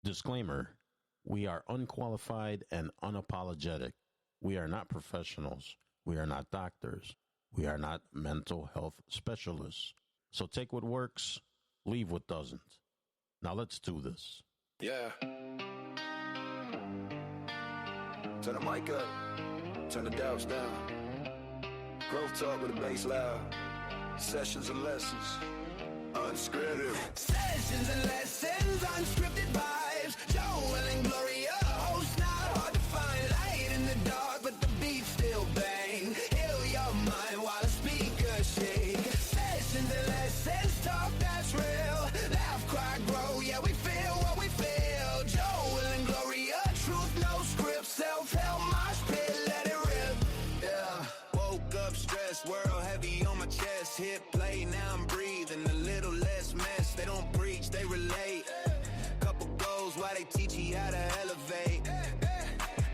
Disclaimer: we are unqualified and unapologetic. We are not professionals. We are not doctors. We are not mental health specialists. So take what works, leave what doesn't. Now let's do this. Yeah. Turn the mic up. Turn the doubts down. Growth talk with the bass loud. Sessions and lessons. Unscripted. Sessions and lessons, unscripted vibes. Joel and Gloria, host not hard to find. Light in the dark, but the beat still bang. Heal your mind while the speakers shake. Sessions and lessons, talk that's real. Laugh, cry, grow, yeah, we feel what we feel. Joel and Gloria, truth, no script. Self-help, mosh pit, let it rip. Yeah. Woke up stressed, world heavy on my chest. Hit play, now I'm breathing a little less mess. They don't preach, they relate. Couple goals while they teach you how to elevate.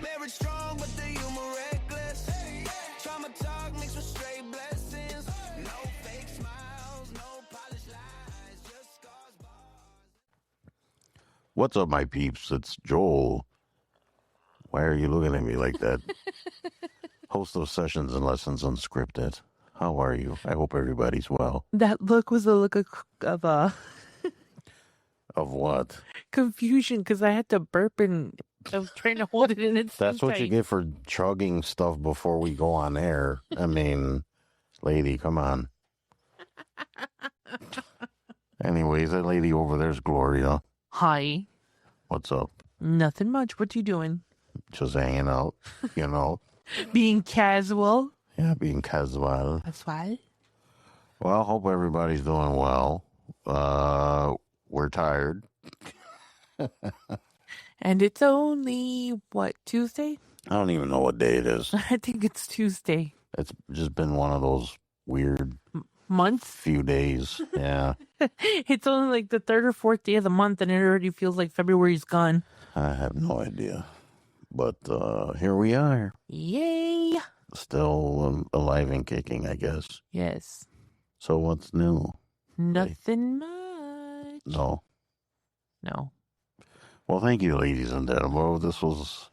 Marriage strong, but the humor reckless. Trauma talk mixed with straight blessings. No fake smiles, no polished lies, just scars, bars. What's up, my peeps? It's Joel. Why are you looking at me like that? Host of Sessions and Lessons Unscripted. How are you? I hope everybody's well. That look was a look of Of what? confusion because I had to burp and I was trying to hold it in its. That's what you get for chugging stuff before we go on air. I mean, lady, come on. Anyways, that lady over there's Gloria. Hi. What's up? Nothing much. What you doing? Just hanging out, you know. Being casual. Yeah, being casual. That's why. Well, hope everybody's doing well. We're tired. And it's only, what, Tuesday? I don't even know what day it is. I think it's Tuesday. It's just been one of those weird Months? few days. Yeah. It's only like the third or fourth day of the month and it already feels like February's gone. I have no idea. But here we are. Yay. Still alive and kicking, I guess. Yes. So what's new? Nothing much. No. No. Well, thank you, ladies and gentlemen. Well, this was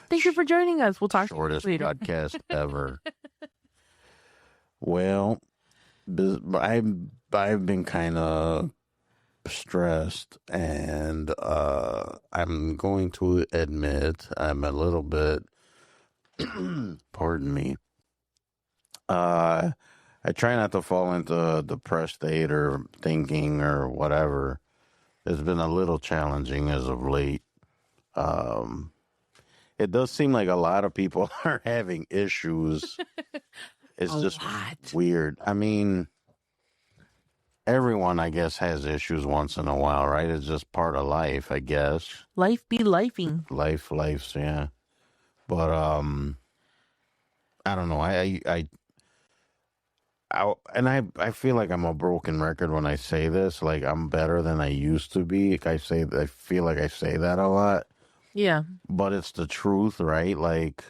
Thank you for joining us. We'll talk shortest to you later. podcast ever. Well, I've been kind of stressed, and I'm going to admit I'm a little bit. Pardon me. I try not to fall into a depressed state or thinking or whatever. It's been a little challenging as of late. It does seem like a lot of people are having issues. It's just weird. I mean, everyone, I guess, has issues once in a while, right? It's just part of life, I guess. Life be lifing. Life's, yeah. But I don't know. I feel like I'm a broken record when I say this. Like, I'm better than I used to be. Like, I feel like I say that a lot. Yeah. But it's the truth, right? Like,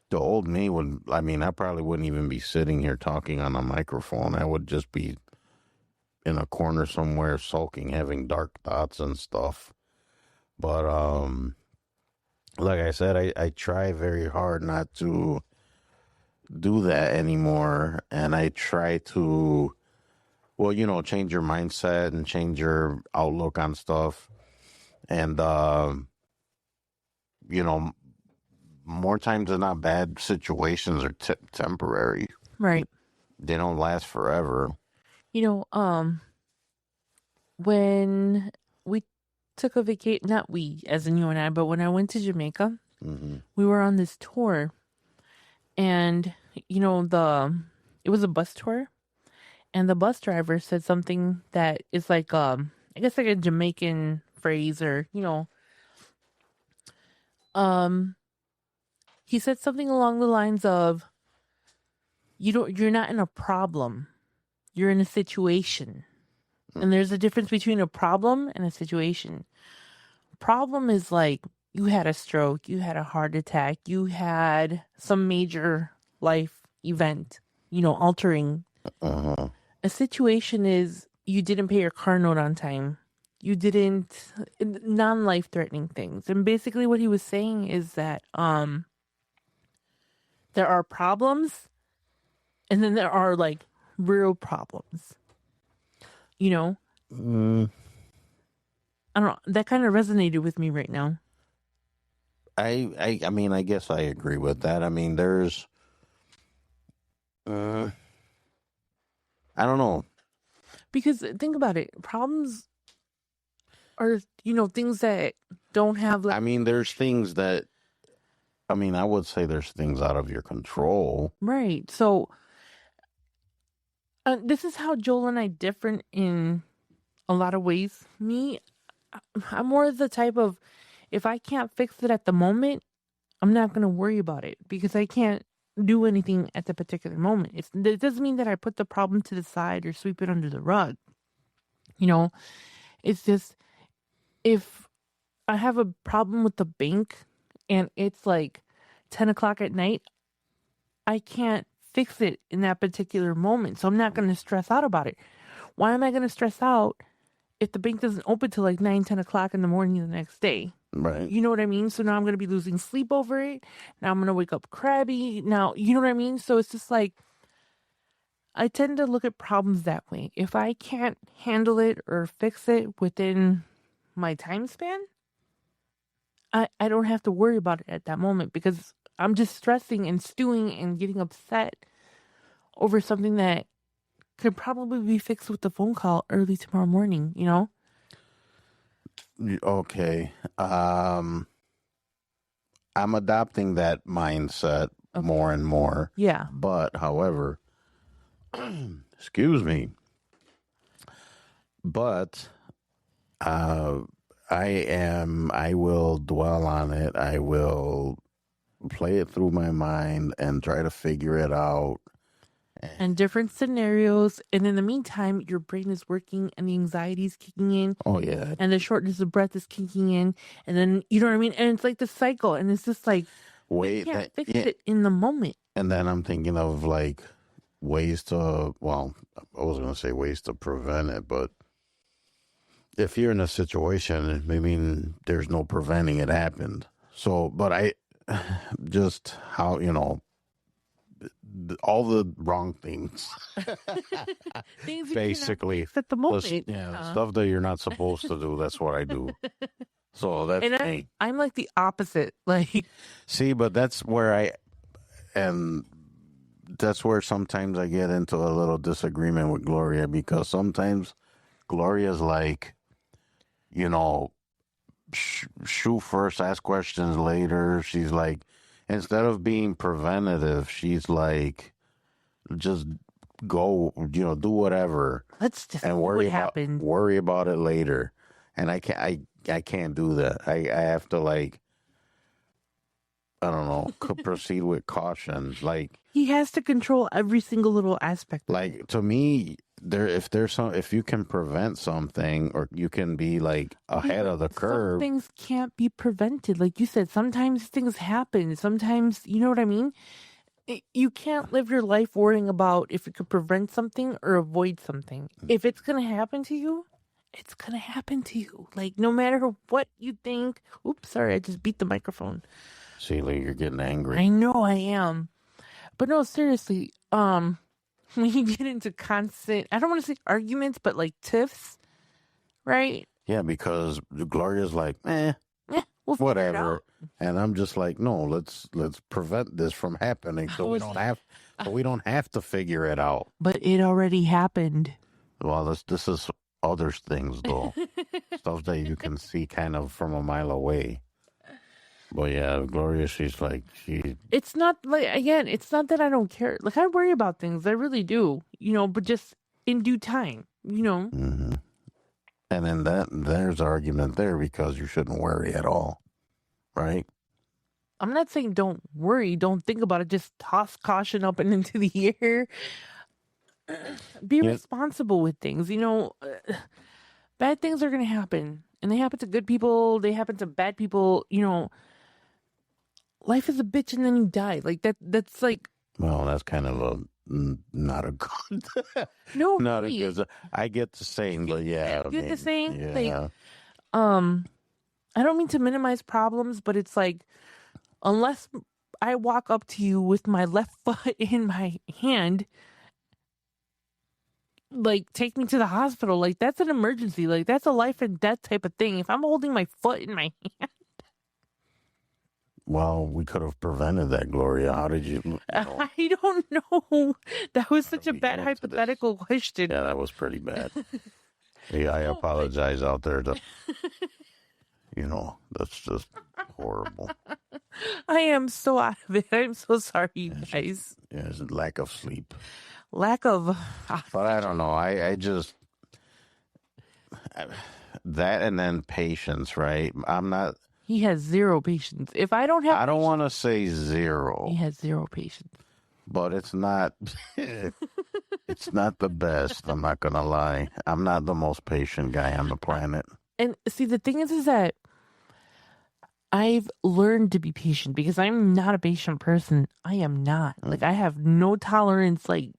the old me I probably wouldn't even be sitting here talking on a microphone. I would just be in a corner somewhere sulking, having dark thoughts and stuff. But, like I said, I try very hard not to do that anymore. And I try to, change your mindset and change your outlook on stuff. And, more times than not, bad situations are temporary. Right. They don't last forever. When we took a vacation, not we, as in you and I, but when I went to Jamaica, we were on this tour. And, it was a bus tour. And the bus driver said something that is like, I guess like a Jamaican phrase or, he said something along the lines of, you're not in a problem. You're in a situation. And there's a difference between a problem and a situation. Problem is like you had a stroke, you had a heart attack, you had some major life event, altering. Uh-huh. A situation is you didn't pay your car note on time. You didn't non-life threatening things. And basically what he was saying is that there are problems and then there are like real problems. You know? I don't know. That kind of resonated with me right now. I mean, I guess I agree with that. I mean, there's, I don't know. Because think about it. Problems are, things that don't have like, I mean, there's things that, I mean, I would say there's things out of your control. right. So this is how Joel and I different in a lot of ways. I'm more the type of, if I can't fix it at the moment, I'm not going to worry about it because I can't do anything at the particular moment. It doesn't mean that I put the problem to the side or sweep it under the rug. It's just, if I have a problem with the bank and it's like 10 o'clock at night, I can't fix it in that particular moment. So I'm not going to stress out about it. Why am I going to stress out if the bank doesn't open till like 9, 10 o'clock in the morning the next day? Right. You know what I mean? So now I'm going to be losing sleep over it. Now I'm going to wake up crabby. Now, you know what I mean? So it's just like, I tend to look at problems that way. If I can't handle it or fix it within my time span, I don't have to worry about it at that moment because I'm just stressing and stewing and getting upset over something that could probably be fixed with a phone call early tomorrow morning, Okay. I'm adopting that mindset more and more. Yeah. But, however, excuse me. But I will dwell on it. I will play it through my mind and try to figure it out. And different scenarios. And in the meantime, your brain is working and the anxiety is kicking in. Oh, yeah. And the shortness of breath is kicking in. And then, you know what I mean? And it's like the cycle. And it's just like, you can't fix it in the moment. And then I'm thinking of like ways to, well, I was going to say ways to prevent it, but if you're in a situation, I mean, there's no preventing it happened. So, but I just how, all the wrong things. Things Basically, at the moment. Stuff that you're not supposed to do. That's what I do. So that's and I'm like the opposite. Like, see, but that's where that's where sometimes I get into a little disagreement with Gloria because sometimes Gloria's like, shoot first, ask questions later. She's like, instead of being preventative, she's like, just go, do whatever. Let's just and worry about it later. And I can't do that. I have to like, I don't know, proceed with caution. Like he has to control every single little aspect. Like to me, if you can prevent something or you can be like ahead of the curve. Some things can't be prevented. Like you said, sometimes things happen. Sometimes, you know what I mean? You can't live your life worrying about if you could prevent something or avoid something. If it's going to happen to you, it's going to happen to you. Like no matter what you think. Oops, sorry, I just beat the microphone. See, like you're getting angry. I know I am. But no, seriously, when you get into constant, I don't want to say arguments, but like tiffs, right? Yeah, because Gloria's like, we'll whatever. And I'm just like, no, let's prevent this from happening so we don't have to figure it out. But it already happened. Well, this is other things though. Stuff that you can see kind of from a mile away. But yeah, Gloria, she's like, it's not like, again, it's not that I don't care. Like I worry about things. I really do, but just in due time, Mm-hmm. And then there's argument there because you shouldn't worry at all. Right? I'm not saying don't worry, don't think about it, just toss caution up and into the air. Be responsible with things, bad things are going to happen. And they happen to good people, they happen to bad people, life is a bitch and then you die. Like that's like, well, that's kind of not a good, No, not a really. good. I get the saying, but yeah, You get the saying? yeah. Like, I don't mean to minimize problems, but it's like, unless I walk up to you with my left foot in my hand, like, take me to the hospital. Like, that's an emergency. Like, that's a life and death type of thing. If I'm holding my foot in my hand, Well, we could have prevented that, Gloria. How did you? I don't know. That was such a we bad get into this? hypothetical question. Yeah, that was pretty bad. Yeah, I apologize out there. That's just horrible. I am so out of it. I'm so sorry, you guys. Yeah, it's a lack of sleep. Lack of. But I don't know. I just that and then patience, right? I'm not. He has zero patience. If I don't have, I don't want to say zero. he has zero patience. But it's not. It's not the best. I'm not gonna lie. I'm not the most patient guy on the planet. And see, the thing is that I've learned to be patient because I'm not a patient person. I am not. Like, I have no tolerance. Like,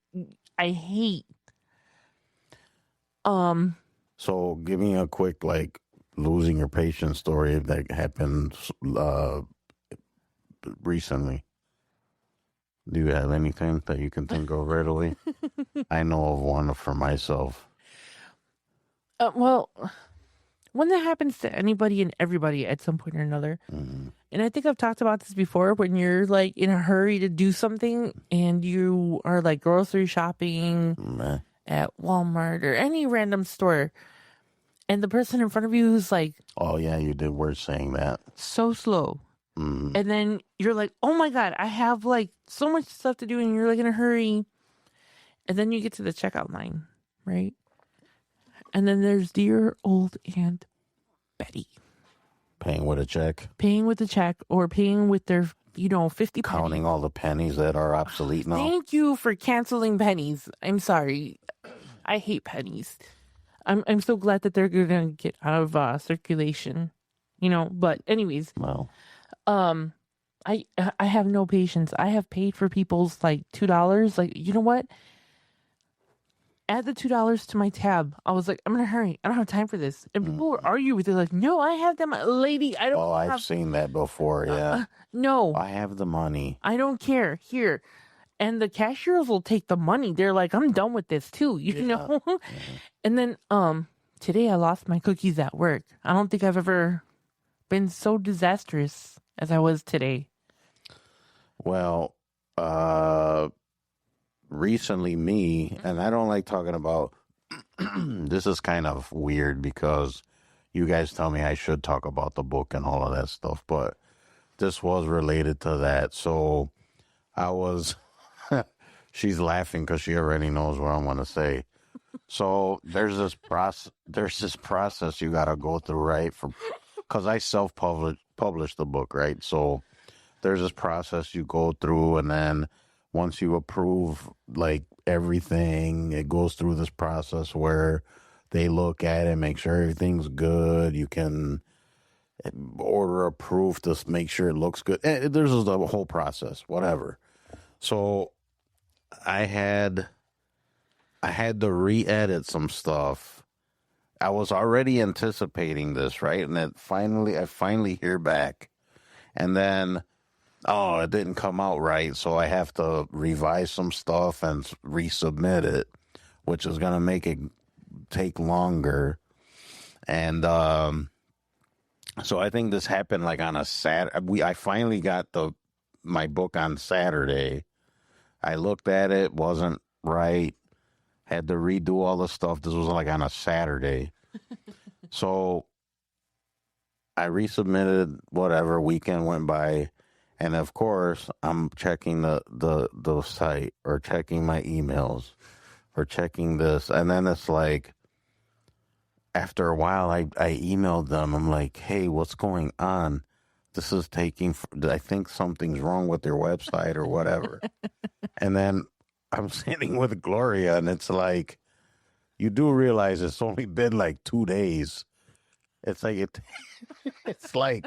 I hate. So give me a quick losing your patience story that happened recently. Do you have anything that you can think of readily? I know of one for myself. Well, one that happens to anybody and everybody at some point or another. Mm-hmm. And I think I've talked about this before when you're like in a hurry to do something and you are like grocery shopping at Walmart or any random store. And the person in front of you is like, oh, yeah, you did worth saying that. So slow. Mm. And then you're like, oh my God, I have like so much stuff to do and you're like in a hurry. And then you get to the checkout line, right? And then there's dear old Aunt Betty. Paying with a check. Paying with a check or paying with their, 50 Counting pennies. all the pennies that are obsolete now. Thank you for canceling pennies. I'm sorry. I hate pennies. I'm so glad that they're going to get out of circulation, but anyways. Well. I have no patience. I have paid for people's like $2. Like, you know what? Add the $2 to my tab. I was like, I'm in a hurry. I don't have time for this. And people were arguing with it, like, no, I have them, lady. I don't. Oh, I've seen that before. Yeah. No, I have the money. I don't care. Here, and the cashiers will take the money. They're like, I'm done with this too. You know. Yeah. And then today I lost my cookies at work. I don't think I've ever been so disastrous as I was today. Well, recently and I don't like talking about, this is kind of weird because you guys tell me I should talk about the book and all of that stuff, but this was related to that. So I was, she's laughing because she already knows what I'm going to say. So there's this process you got to go through, right? Because I self-published the book, right? So there's this process you go through, and then once you approve like everything, it goes through this process where they look at it, make sure everything's good. You can order a proof to make sure it looks good. There's a whole process, whatever. So I had to re-edit some stuff. I was already anticipating this, right? And then I finally hear back. And then, it didn't come out right. So I have to revise some stuff and resubmit it, which is going to make it take longer. And so I think this happened like on a Saturday. I finally got my book on Saturday. I looked at it, wasn't right. Had to redo all the stuff. This was like on a Saturday. So I resubmitted, whatever, weekend went by. And of course, I'm checking the site or checking my emails or checking this. And then it's like, after a while, I emailed them. I'm like, hey, what's going on? This is taking, I think something's wrong with your website or whatever. And then I'm sitting with Gloria, and it's like, you do realize it's only been like 2 days. It's like it's like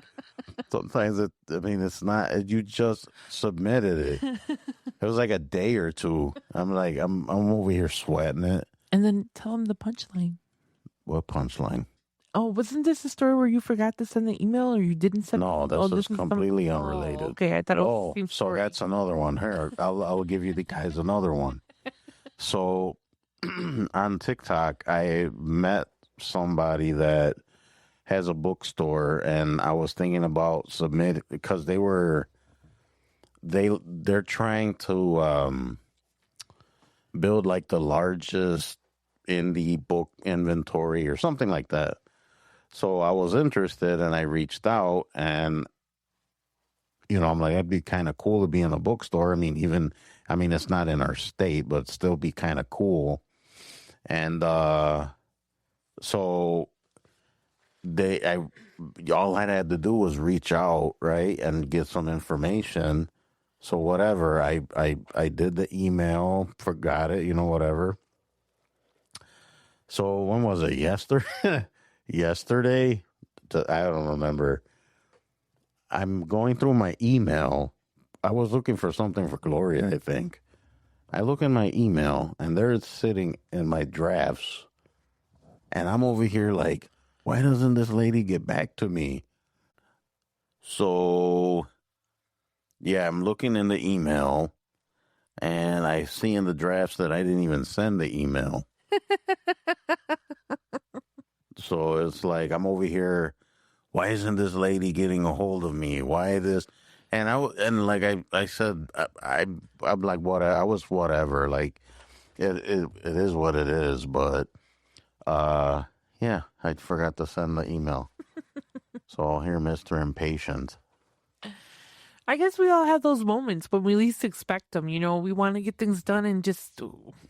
Sometimes it's not. You just submitted it. It was like a day or two. I'm over here sweating it. And then tell them the punchline. What punchline? Oh, wasn't this a story where you forgot to send the email or you didn't send? No, oh, this is is completely Oh, unrelated. okay, I thought it was Oh, the same so story. that's another one. Here, I'll give you the guys another one. So on TikTok, I met somebody that has a bookstore, and I was thinking about submitting because they're trying to build like the largest indie book inventory or something like that. So I was interested, and I reached out, and I'm like, it'd be kind of cool to be in a bookstore. I mean, it's not in our state, but still be kind of cool. And so all I had to do was reach out, right, and get some information. So whatever, I did the email, forgot it, whatever. So when was it? Yesterday? Yesterday? I don't remember. I'm going through my email. I was looking for something for Gloria, I think. I look in my email, and there it's sitting in my drafts. And I'm over here like, why doesn't this lady get back to me? So, yeah, I'm looking in the email, and I see in the drafts that I didn't even send the email. So it's like, I'm over here, why isn't this lady getting a hold of me? Why this? And like I said, I'm like, what? I was whatever. Like, it is what it is. But yeah, I forgot to send the email. So here, Mr. Impatient. I guess we all have those moments when we least expect them. We want to get things done and just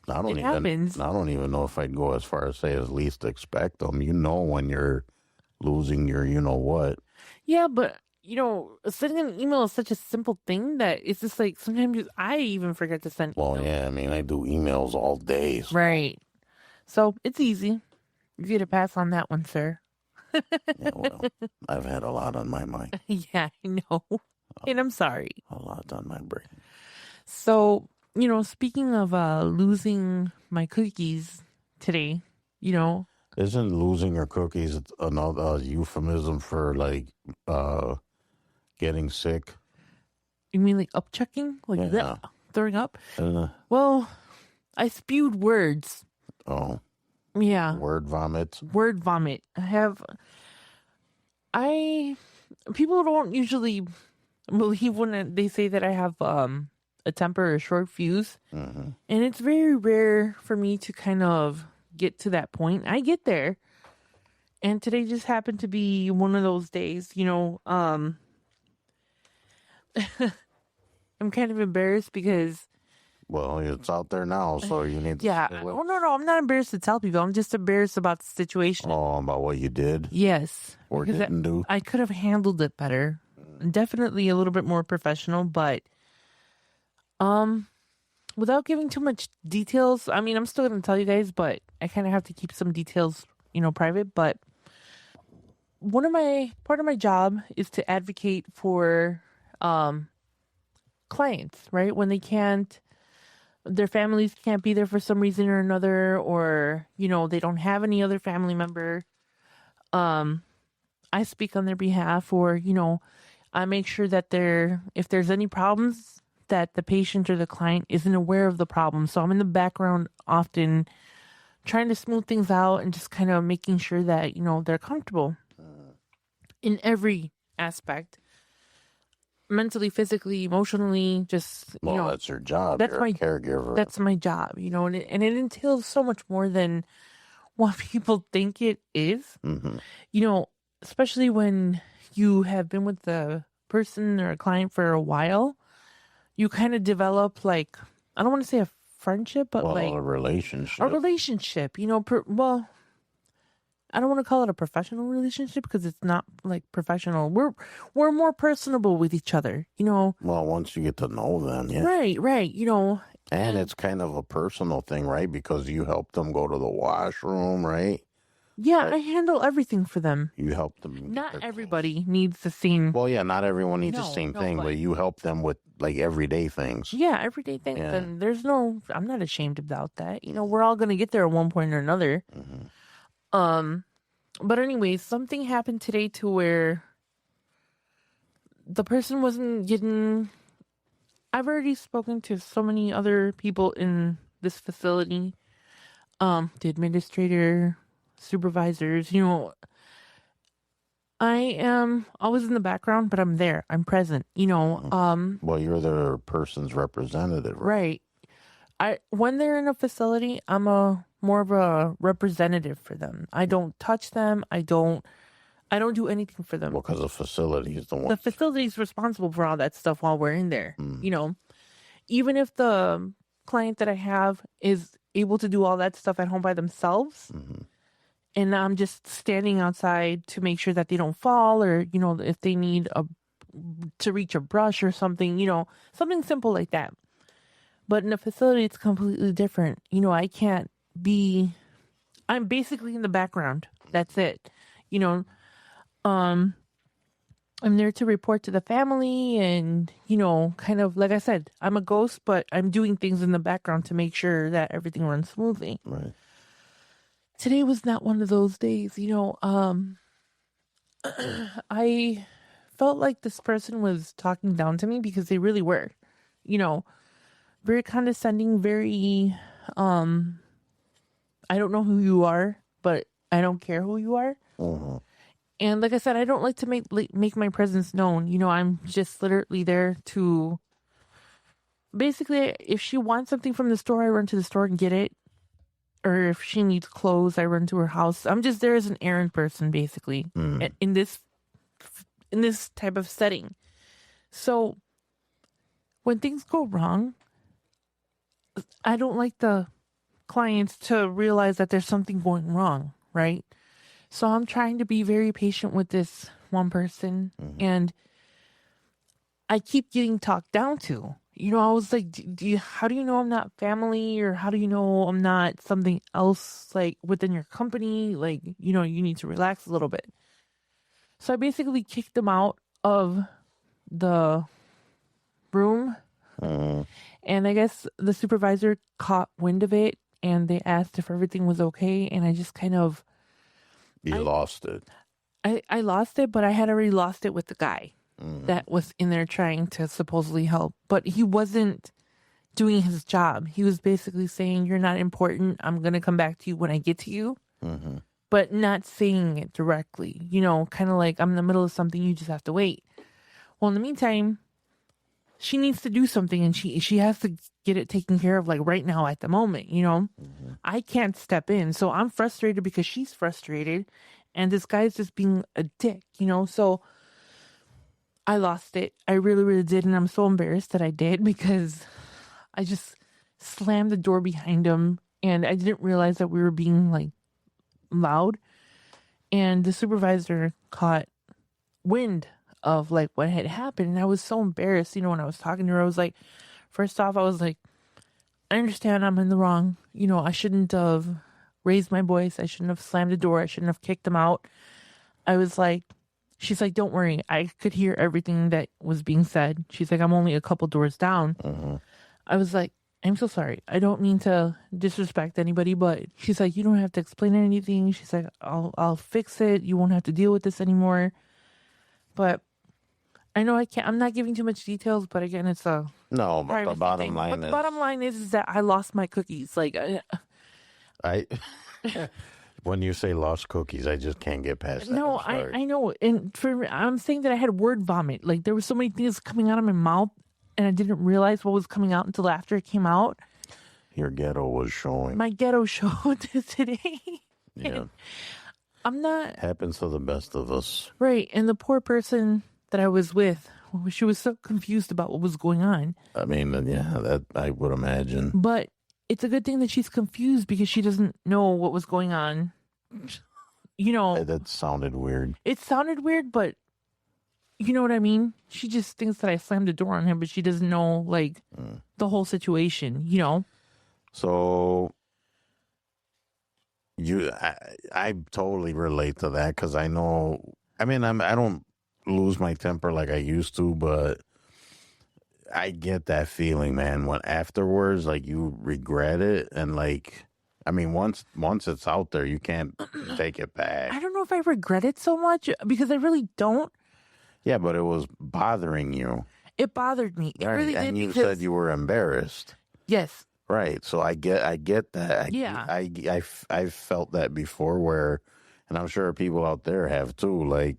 happens. I don't even know if I'd go as far as say as least expect them. When you're losing your, what. Yeah, but sending an email is such a simple thing that it's just like sometimes I even forget to send. Well, yeah, I mean, I do emails all day. So. Right. So it's easy. You get a pass on that one, sir. Yeah, well, I've had a lot on my mind. Yeah, I know. And I'm sorry. A lot on my brain. So, speaking of losing my cookies today, Isn't losing your cookies another euphemism for like getting sick? You mean like upchucking? Like Yeah. throwing up? Well, I spewed words. Oh. Yeah. Word vomit. Word vomit. People don't usually believe when they say that I have a temper or a short fuse. Mm-hmm. And it's very rare for me to kind of get to that point. I get there. And today just happened to be one of those days, I'm kind of embarrassed because... Well, it's out there now, so you need to... Yeah. Oh, no, I'm not embarrassed to tell people. I'm just embarrassed about the situation. Oh, about what you did? Yes. Or didn't do? I could have handled it better. Definitely a little bit more professional, but without giving too much details, I mean, I'm still going to tell you guys, but I kind of have to keep some details, private. But part of my job is to advocate for clients, right? When their families can't be there for some reason or another, or, they don't have any other family member. I speak on their behalf, or, I make sure that if there's any problems, that the patient or the client isn't aware of the problem. So I'm in the background often trying to smooth things out and just kind of making sure that, they're comfortable in every aspect. Mentally, physically, emotionally, just, that's your job. That's You're my a caregiver. That's my job, and it entails so much more than what people think it is. Mm-hmm. Especially when you have been with the person or a client for a while, you kind of develop like, I don't want to say a friendship, but like a relationship. A relationship, I don't want to call it a professional relationship because it's not like professional. We're more personable with each other, Well, once you get to know them, yeah. Right, And it's kind of a personal thing, right? Because you help them go to the washroom, right? Yeah, I handle everything for them. You help them. get Not their things. everybody needs the same. Well, yeah, not everyone needs the No, same no, thing, but- but you help them with like everyday things. Yeah, everyday things. Yeah. And I'm not ashamed about that. You know, we're all going to get there at one point or another. But anyways, something happened today to where the person wasn't getting. I've already spoken to so many other people in this facility, the administrator, supervisors. You know, I am always in the background, but I'm there. I'm present. You know, Well, you're the person's representative, right? right. When they're in a facility, I'm a more of a representative for them. I don't touch them. I don't do anything for them. Well, because the facility is the one. The facility is responsible for all that stuff while we're in there. You know, even if the client that I have is able to do all that stuff at home by themselves, and I'm just standing outside to make sure that they don't fall, or you know, if they need to reach a brush or something, you know, something simple like that. But in a facility, it's completely different. You know, I'm basically in the background. That's it. You know, I'm there to report to the family and, you know, kind of, like I said, I'm a ghost, but I'm doing things in the background to make sure that everything runs smoothly. Right. Today was not one of those days, you know. I felt like this person was talking down to me because they really were, you know, very condescending, very, I don't know who you are, but I don't care who you are. And like I said, I don't like to make my presence known. You know, I'm just literally there to basically, if she wants something from the store, I run to the store and get it. Or if she needs clothes, I run to her house. I'm just there as an errand person, basically, in this type of setting. So when things go wrong, I don't like the clients to realize that there's something going wrong, right? So I'm trying to be very patient with this one person, and I keep getting talked down to. You know, I was like, how do you know I'm not family, or how do you know I'm not something else, like, within your company? Like, you know, you need to relax a little bit. So I basically kicked them out of the room, and I guess the supervisor caught wind of it, and they asked if everything was okay, and I just kind of... You lost it. I lost it, but I had already lost it with the guy that was in there trying to supposedly help. But he wasn't doing his job. He was basically saying, you're not important. I'm going to come back to you when I get to you. But not saying it directly. You know, kind of like, I'm in the middle of something. You just have to wait. Well, in the meantime, she needs to do something, and she has to get it taken care of, like, right now at the moment, you know? I can't step in. So I'm frustrated because she's frustrated, and this guy's just being a dick, you know? So I lost it. I really, really did, and I'm so embarrassed that I did, because I just slammed the door behind him, and I didn't realize that we were being, like, loud. And the supervisor caught wind of, like, what had happened, and I was so embarrassed. You know, when I was talking to her, I was like, first off, I was like, I understand I'm in the wrong. You know, I shouldn't have raised my voice. I shouldn't have slammed the door. I shouldn't have kicked him out. I was like, she's like, don't worry. I could hear everything that was being said. She's like, I'm only a couple doors down. I was like, I'm so sorry. I don't mean to disrespect anybody, but she's like, you don't have to explain anything. She's like, I'll fix it. You won't have to deal with this anymore. But I know I can't. I'm not giving too much details, but again, it's a No, but the privacy bottom thing. line But is, the bottom line is that I lost my cookies. Like, I. When you say lost cookies, I just can't get past that. no, I'm sorry. I know. And I'm saying that I had word vomit. Like, there were so many things coming out of my mouth, and I didn't realize what was coming out until after it came out. Your ghetto was showing. My ghetto showed today. Yeah, I'm not happens to the best of us. right. And the poor person that I was with, she was so confused about what was going on. I mean, yeah, that I would imagine. But it's a good thing that she's confused, because she doesn't know what was going on. You know, That sounded weird. it sounded weird, but you know what I mean? She just thinks that I slammed the door on him, but she doesn't know, like, the whole situation, you know? So, I totally relate to that because I know. I mean, I don't lose my temper like I used to, but I get that feeling, man. When afterwards, like you regret it, and like, I mean, once it's out there, you can't take it back. I don't know if I regret it so much because I really don't. Yeah, but it was bothering you, It bothered me. It right? really did And you because said you were embarrassed, yes, right? So I get that. yeah. I've felt that before, where, and I'm sure people out there have too. Like,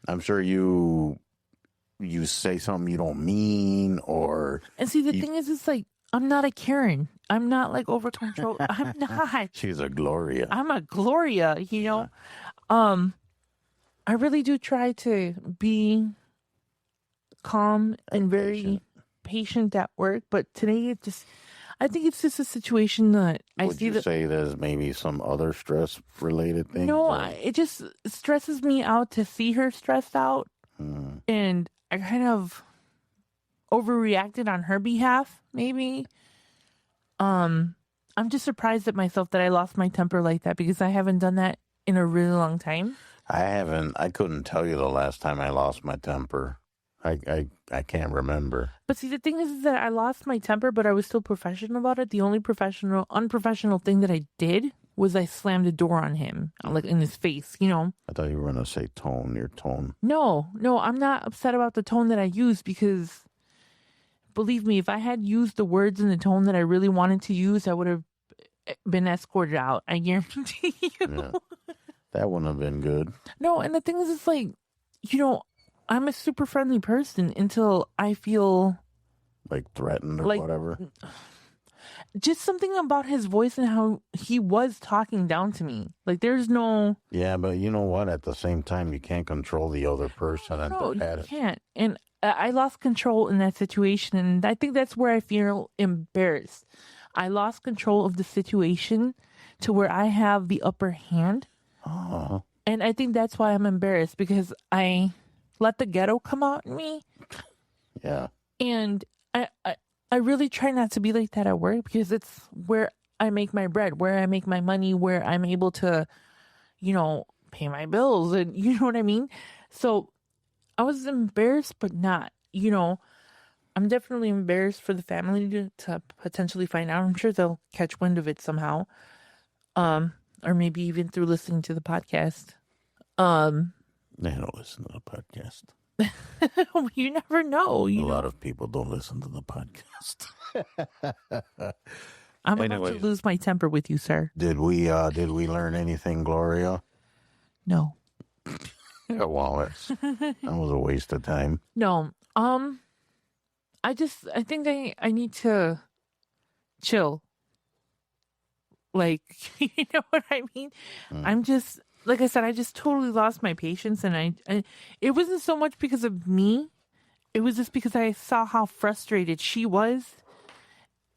I'm sure you say something you don't mean, or And see, the you, thing is, it's like I'm not a Karen. I'm not like over control. I'm not. she's a Gloria. I'm a Gloria. Um, I really do try to be calm and very Patient. patient at work, but today I think it's just a situation that I Would see you that. say there's maybe some other stress related things? No, or- it just stresses me out to see her stressed out, Hmm. and I kind of overreacted on her behalf. Maybe. I'm just surprised at myself that I lost my temper like that because I haven't done that in a really long time. I haven't. I couldn't tell you the last time I lost my temper. I can't remember. But see, the thing is that I lost my temper, but I was still professional about it. The only unprofessional thing that I did was I slammed the door on him, like in his face, I thought you were gonna say tone. Your tone. No, I'm not upset about the tone that I used because, believe me, if I had used the words and the tone that I really wanted to use, I would have been escorted out. I guarantee you. Yeah, that wouldn't have been good. No, and the thing is, it's like, I'm a super friendly person until I feel Like threatened or like whatever. just something about his voice and how he was talking down to me. Like, there's no. Yeah, but you know what? At the same time, you can't control the other person and No, their you attitude. can't. And I lost control in that situation, and I think that's where I feel embarrassed. I lost control of the situation to where I have the upper hand, Uh-huh. and I think that's why I'm embarrassed because I let the ghetto come out in me, Yeah. and I really try not to be like that at work because it's where I make my bread, where I make my money, where I'm able to, pay my bills, and you know what I mean. So I was embarrassed, but not, I'm definitely embarrassed for the family to potentially find out. I'm sure they'll catch wind of it somehow. Or maybe even through listening to the podcast. They don't listen to the podcast. You never know. A lot of people don't listen to the podcast. I'm about Anyways. to lose my temper with you, sir. Did we learn anything, Gloria? No. Yeah, well, that was a waste of time. No. I think I need to chill. Like, you know what I mean? I'm just, like I said, I just totally lost my patience, and I it wasn't so much because of me. It was just because I saw how frustrated she was,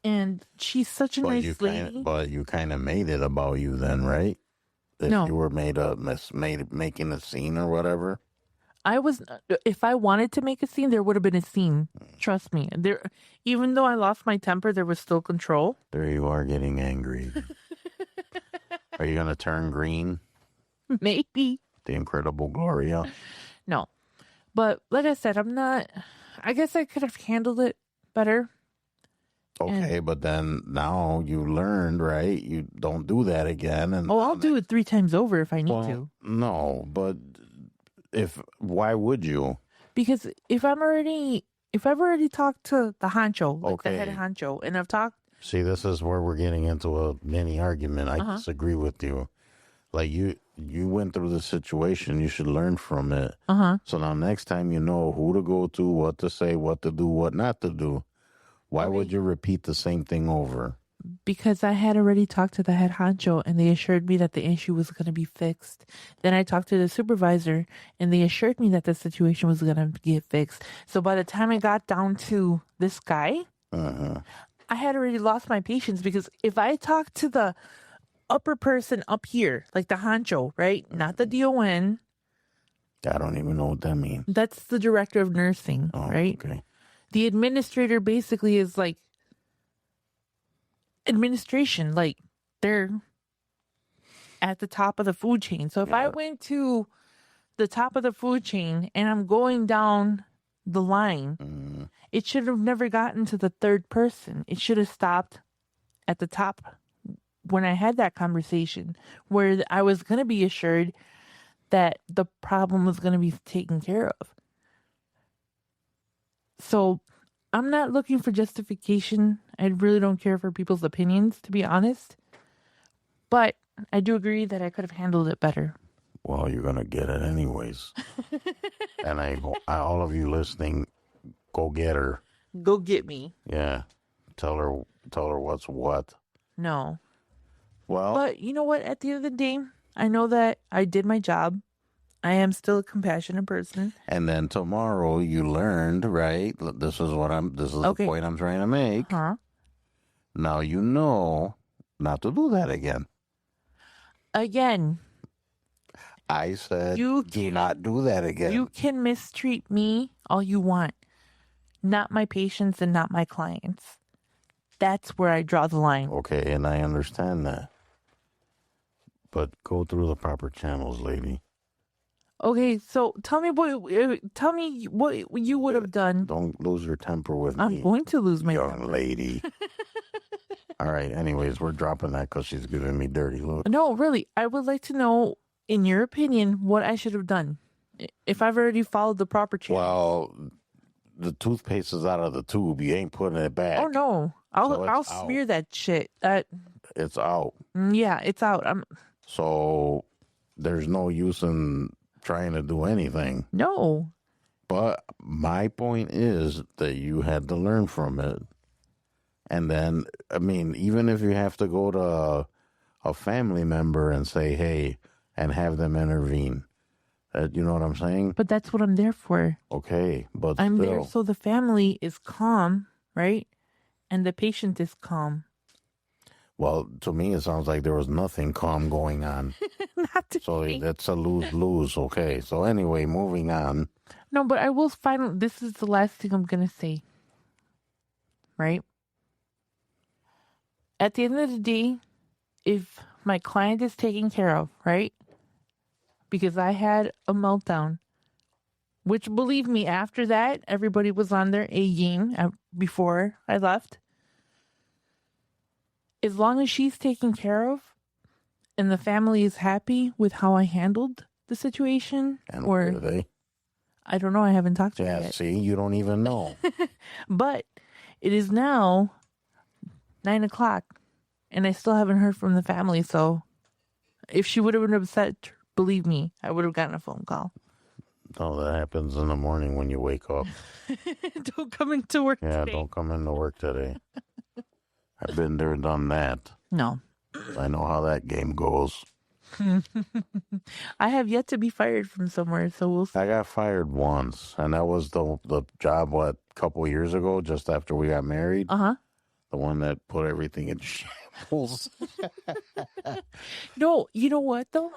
and she's such a nice lady. But you kind of made it about you then, right? If No. you were making a scene or whatever. If I wanted to make a scene, there would have been a scene. Trust me. Even though I lost my temper, there was still control. There you are getting angry. Are you gonna turn green? Maybe. The Incredible Gloria. No. But like I said, I guess I could have handled it better. Okay, but then now you learned, right? You don't do that again. And I'll do it 3 times over if I need to. No, but why would you? Because if I've already talked to the honcho, like the head Okay. honcho, and I've talked. See, this is where we're getting into a mini argument. I disagree with you. Like you went through the situation, you should learn from it. So now next time you know who to go to, what to say, what to do, what not to do. Why would you repeat the same thing over? Because I had already talked to the head honcho, and they assured me that the issue was going to be fixed. Then I talked to the supervisor, and they assured me that the situation was going to get fixed. So by the time I got down to this guy, I had already lost my patience, because if I talked to the upper person up here, like the honcho, right? Not the DON. I don't even know what that means. That's the director of nursing, Oh, right? Okay. The administrator basically is like administration. Like, they're at the top of the food chain. So if I went to the top of the food chain and I'm going down the line, it should have never gotten to the third person. It should have stopped at the top when I had that conversation where I was going to be assured that the problem was going to be taken care of. So I'm not looking for justification. I really don't care for people's opinions, to be honest. But I do agree that I could have handled it better. Well, you're going to get it anyways. And all of you listening, go get her. Go get me. Yeah. Tell her what's what. No. Well, But you know what? At the end of the day, I know that I did my job. I am still a compassionate person. and then tomorrow you learned, right? This is the point I'm trying to make. Huh? Now you know not to do that again. Again, I said, You do not do that again. you can mistreat me all you want. Not my patients and not my clients. That's where I draw the line. Okay, and I understand that. But go through the proper channels, lady. Okay, so tell me what you would have done. Don't lose your temper with I'm me, going to lose my young temper. lady. All right, anyways, we're dropping that because she's giving me dirty looks. No, really, I would like to know, in your opinion, what I should have done. If I've already followed the proper channel. Well, the toothpaste is out of the tube. You ain't putting it back. Oh no, So I'll it's out. smear that shit. It's out. Yeah, it's out. So there's no use in trying to do anything. No. But my point is that you had to learn from it. And then, I mean, even if you have to go to a family member and say, hey, and have them intervene. You know what I'm saying? But that's what I'm there for. Okay, but I'm still. there so the family is calm, right? And the patient is calm. Well, to me, it sounds like there was nothing calm going on. Not to So me. that's a lose-lose. Okay, so anyway, moving on. No, but I will find this is the last thing I'm going to say. Right? At the end of the day, if my client is taken care of, right? Because I had a meltdown, which believe me, after that, everybody was on their A game before I left. As long as she's taken care of and the family is happy with how I handled the situation, And or were they? I don't know, I haven't talked to her Yeah, yet. see, you don't even know. But it is now 9:00, and I still haven't heard from the family. So if she would have been upset, believe me, I would have gotten a phone call. No, that happens in the morning when you wake up. Don't come into work Yeah, today. don't come into work today. I've been there, done that. No. I know how that game goes. I have yet to be fired from somewhere, so we'll see. I got fired once, and that was the job, a couple years ago, just after we got married. Uh-huh. The one that put everything in shambles. No, you know what, though?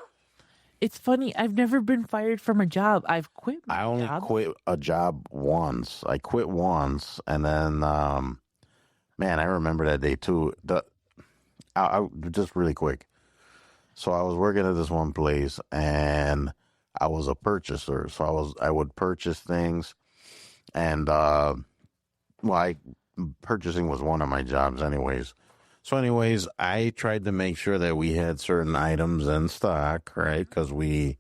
It's funny. I've never been fired from a job. I've quit my I only job. quit a job once. I quit once, and then, man, I remember that day too. I just really quick. So I was working at this one place, and I was a purchaser. So I would purchase things, and purchasing was one of my jobs, anyways. So, anyways, I tried to make sure that we had certain items in stock, right? Because we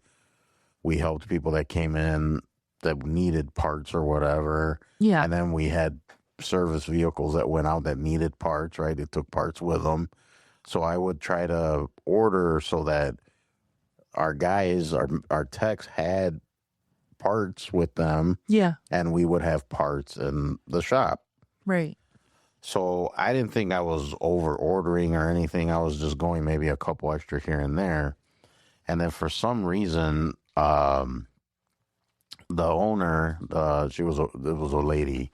helped people that came in that needed parts or whatever. Yeah. And then we had service vehicles that went out that needed parts, right? They took parts with them. So I would try to order so that our guys, our techs had parts with them, Yeah. and we would have parts in the shop. Right. So I didn't think I was over ordering or anything. I was just going maybe a couple extra here and there. And then for some reason, the owner, it was a lady.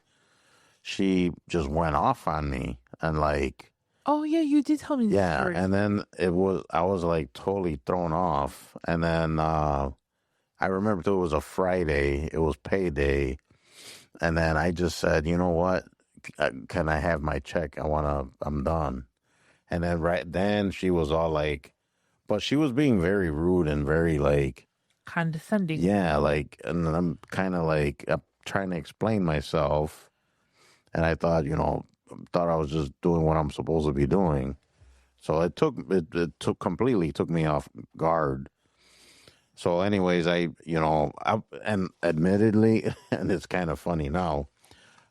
She just went off on me and like, Oh, yeah, you did tell me this yeah. story. And then I was like totally thrown off. And then I remember too, it was a Friday. It was payday. And then I just said, you know what? Can I have my check? I'm done. And then right then she was all like, but she was being very rude and very like, Condescending. yeah, like, and I'm kind of like trying to explain myself, and I thought, thought I was just doing what I'm supposed to be doing. So it completely took me off guard. So, anyways, and admittedly, and it's kind of funny now,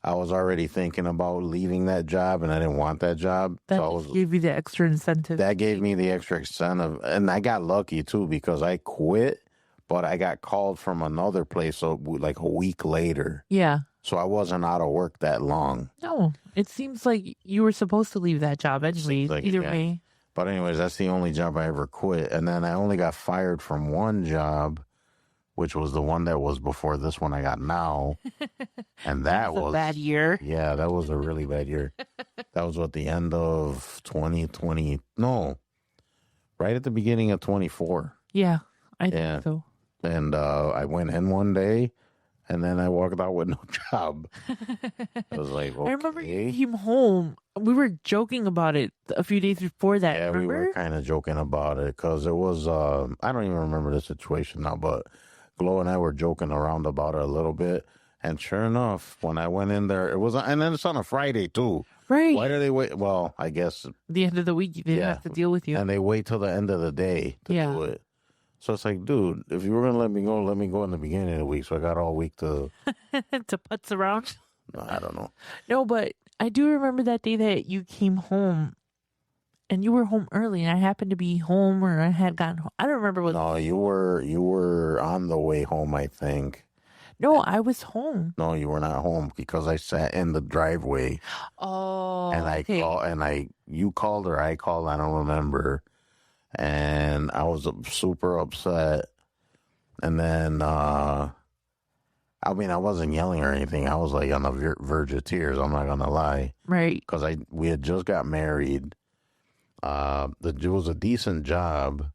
I was already thinking about leaving that job, and I didn't want that job. That So just gave you the extra incentive. that gave me the extra incentive, and I got lucky too because I quit, but I got called from another place like a week later. Yeah. So I wasn't out of work that long. No, it seems like you were supposed to leave that job anyway. Like, Either yeah. way. But anyways, that's the only job I ever quit. And then I only got fired from one job, which was the one that was before this one I got now. And that was a bad year. Yeah, that was a really bad year. That was at the end of 2020. No, right at the beginning of 24. Yeah, I think so. And I went in one day, and then I walked out with no job. I was like, okay. I remember you came home. We were joking about it a few days before that. Yeah, remember? we were kind of joking about it because it was, I don't even remember the situation now, but Glo and I were joking around about it a little bit. And sure enough, when I went in there, and then it's on a Friday too. Right. Why do they wait? Well, I guess. The end of the week, they didn't have to deal with you. And they wait till the end of the day to do it. So it's like, dude, if you were going to let me go in the beginning of the week. So I got all week to... to putz around? No, I don't know. No, but I do remember that day that you came home. And you were home early, and I happened to be home, or I had gotten home. I don't remember what... No, you were on the way home, I think. No, I was home. No, you were not home because I sat in the driveway. Oh, and you called or I called, I don't remember. And I was super upset. And then, I wasn't yelling or anything. I was like on the verge of tears. I'm not gonna lie, right? Because we had just got married. It was a decent job,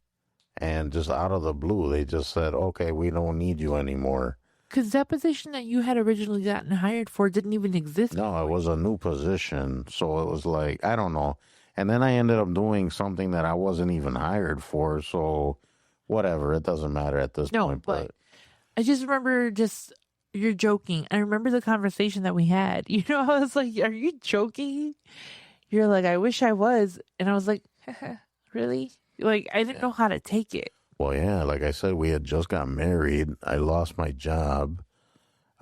and just out of the blue, they just said, "Okay, we don't need you anymore." Because that position that you had originally gotten hired for didn't even exist. No, it was a new position. So it was like, I don't know. And then I ended up doing something that I wasn't even hired for. So whatever, it doesn't matter at this point. But I just remember you're joking. I remember the conversation that we had. I was like, are you joking? You're like, I wish I was. And I was like, really? Like, I didn't know how to take it. Well, yeah, like I said, we had just got married. I lost my job.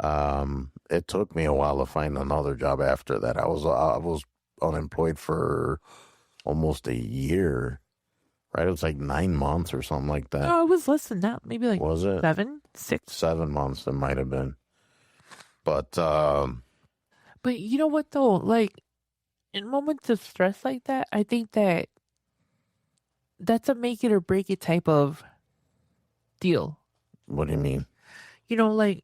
It took me a while to find another job after that. I was unemployed for almost a year, right? It was like 9 months or something like that. No, it was less than that. Maybe like was it 7, 6, 7 months? It might have been. But you know what though? Like in moments of stress like that, I think that's a make it or break it type of deal. What do you mean? Like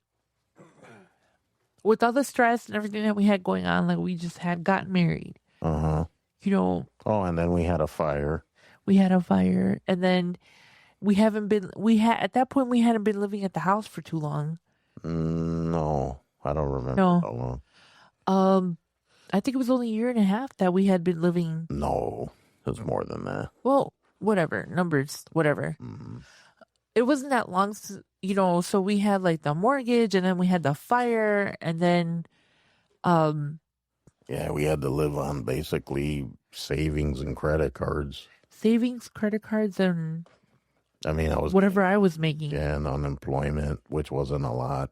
with all the stress and everything that we had going on, like we just had gotten married. Uh-huh. Oh, and then we had a fire. And then at that point, we hadn't been living at the house for too long. No, I don't remember how long. I think it was only a year and a half that we had been living. No, it was more than that. Well, whatever, numbers, whatever. Mm-hmm. It wasn't that long, so we had like the mortgage and then we had the fire and then, yeah, we had to live on basically savings and credit cards. Savings, credit cards, and whatever I was making. Yeah, and unemployment, which wasn't a lot.